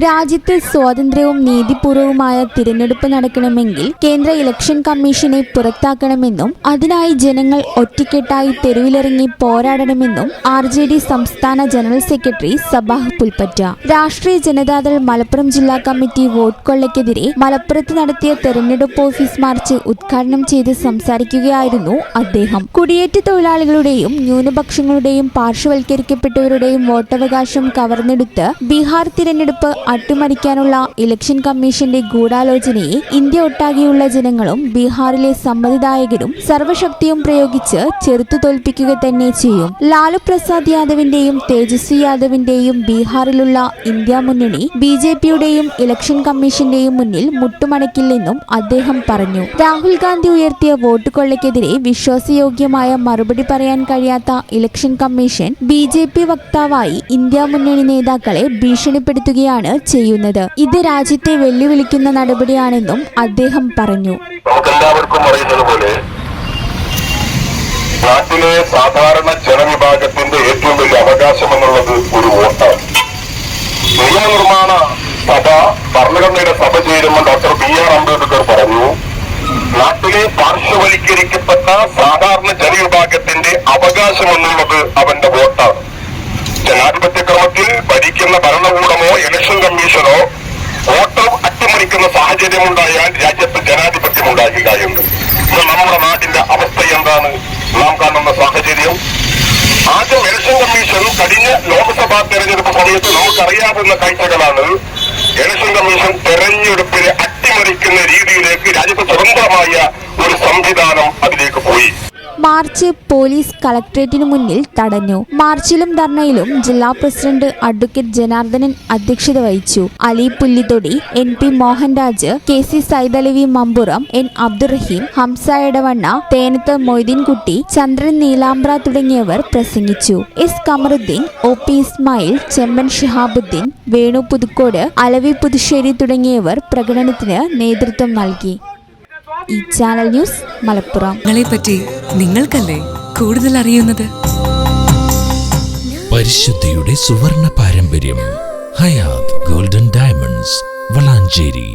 രാജ്യത്ത് സ്വാതന്ത്ര്യവും നീതിപൂർവവുമായ തിരഞ്ഞെടുപ്പ് നടക്കണമെങ്കിൽ കേന്ദ്ര ഇലക്ഷൻ കമ്മീഷനെ പുറത്താക്കണമെന്നും അതിനായി ജനങ്ങൾ ഒറ്റക്കെട്ടായി തെരുവിലിറങ്ങി പോരാടണമെന്നും RJD സംസ്ഥാന ജനറൽ സെക്രട്ടറി സബാഹ് പുൽപ്പറ്റ. രാഷ്ട്രീയ ജനതാദൾ മലപ്പുറം ജില്ലാ കമ്മിറ്റി വോട്ട് കൊള്ളയ്ക്കെതിരെ മലപ്പുറത്ത് നടത്തിയ തെരഞ്ഞെടുപ്പ് ഓഫീസ് മാർച്ച് ഉദ്ഘാടനം ചെയ്ത് സംസാരിക്കുകയായിരുന്നു അദ്ദേഹം. കുടിയേറ്റ തൊഴിലാളികളുടെയും ന്യൂനപക്ഷങ്ങളുടെയും പാർശ്വവൽക്കരിക്കപ്പെട്ടവരുടെയും വോട്ടവകാശം കവർന്നെടുത്ത് ബീഹാർ തിരഞ്ഞെടുപ്പ് അട്ടിമറിക്കാനുള്ള ഇലക്ഷൻ കമ്മീഷന്റെ ഗൂഢാലോചനയെ ഇന്ത്യ ഒട്ടാകെയുള്ള ജനങ്ങളും ബീഹാറിലെ സമ്മതിദായകരും സർവശക്തിയും പ്രയോഗിച്ച് ചെറുത്തു തോൽപ്പിക്കുക തന്നെ ചെയ്യും. ലാലു പ്രസാദ് യാദവിന്റെയും തേജസ്വി യാദവിന്റെയും ബീഹാറിലുള്ള ഇന്ത്യ മുന്നണി BJPയുടെയും ഇലക്ഷൻ കമ്മീഷന്റെയും മുന്നിൽ മുട്ടുമടക്കില്ലെന്നും അദ്ദേഹം പറഞ്ഞു. രാഹുൽ ഗാന്ധി ഉയർത്തിയ വോട്ട് കൊള്ളയ്ക്കെതിരെ വിശ്വാസയോഗ്യമായ മറുപടി പറയാൻ കഴിയാത്ത ഇലക്ഷൻ കമ്മീഷൻ BJP വക്താവായി ഇന്ത്യ മുന്നണി നേതാക്കളെ ഭീഷണിപ്പെടുത്തുകയാണ് ചെയ്യുന്നത്. ഇത് രാജ്യത്തെ വെല്ലുവിളിക്കുന്ന നടപടിയാണെന്നും അദ്ദേഹം പറഞ്ഞു. നമുക്കെല്ലാവർക്കും അറിയുന്നത് പോലെ നാട്ടിലെ സാധാരണ ജനവിഭാഗത്തിന്റെ ഏറ്റവും വലിയ അവകാശം എന്നുള്ളത് ഒരു വോട്ടാണ്. നിയമനിർമ്മാണ സഭ ഭരണഘടനയുടെ സഭ ചേരുമ്പോൾ ഡോക്ടർ BR അംബേദ്കർ പറഞ്ഞു, നാട്ടിലെ പാർശ്വവൽക്കരിക്കപ്പെട്ട സാധാരണ ജനവിഭാഗത്തിന്റെ അവകാശം എന്നുള്ളത് അവന്റെ വോട്ടാണ്. ജനാധിപത്യ ക്രമത്തിൽ ഭരിക്കുന്ന ഭരണകൂടമോ ഇലക്ഷൻ കമ്മീഷനോ വോട്ട് അട്ടിമറിക്കുന്ന സാഹചര്യമുണ്ടായാൽ രാജ്യത്ത് ജനാധിപത്യം ഉണ്ടാകില്ല എന്ന്. നമ്മുടെ നാടിന്റെ അവസ്ഥ എന്താണ് നാം കാണുന്ന സാഹചര്യം? ആദ്യം ഇലക്ഷൻ കമ്മീഷൻ കഴിഞ്ഞ ലോക്സഭാ തെരഞ്ഞെടുപ്പ് സമയത്ത് നമുക്കറിയാവുന്ന കാഴ്ചകളാണ്. ഇലക്ഷൻ കമ്മീഷൻ തെരഞ്ഞെടുപ്പിനെ അട്ടിമറിക്കുന്ന രീതിയിലേക്ക് രാജ്യത്ത് സ്വതന്ത്രമായ ഒരു സംവിധാനം അതിലേക്ക് പോയി. മാർച്ച് പോലീസ് കളക്ടറേറ്റിനു മുന്നിൽ തടഞ്ഞു. മാർച്ചിലും ധർണയിലും ജില്ലാ പ്രസിഡന്റ് അഡ്വക്കേറ്റ് ജനാർദ്ദനൻ അധ്യക്ഷത വഹിച്ചു. Ali പുല്ലിത്തൊടി, NP Mohanraj, KC Saidalavi Mampuram, N Abdurahim, Hamza Edavanna, തേനത്ത് Moideenkutty, ചന്ദ്രൻ നീലാംബ്ര തുടങ്ങിയവർ പ്രസംഗിച്ചു. S കമറുദ്ദീൻ, OP ഇസ്മായിൽ, ചെമ്മൻ ഷിഹാബുദ്ദീൻ, വേണു പുതുക്കോട്, അലവി പുതുശ്ശേരി തുടങ്ങിയവർ പ്രകടനത്തിന് നേതൃത്വം നൽകി. ഈ ചാനൽ ന്യൂസ് മലപ്പുറം. പറ്റി നിങ്ങൾക്കല്ലേ കൂടുതൽ അറിയുന്നത്? പരിശുദ്ധിയുടെ സുവർണ പാരമ്പര്യം ഹയാത്ത് ഗോൾഡൻ ഡയമണ്ട്സ് വളാഞ്ചേരി.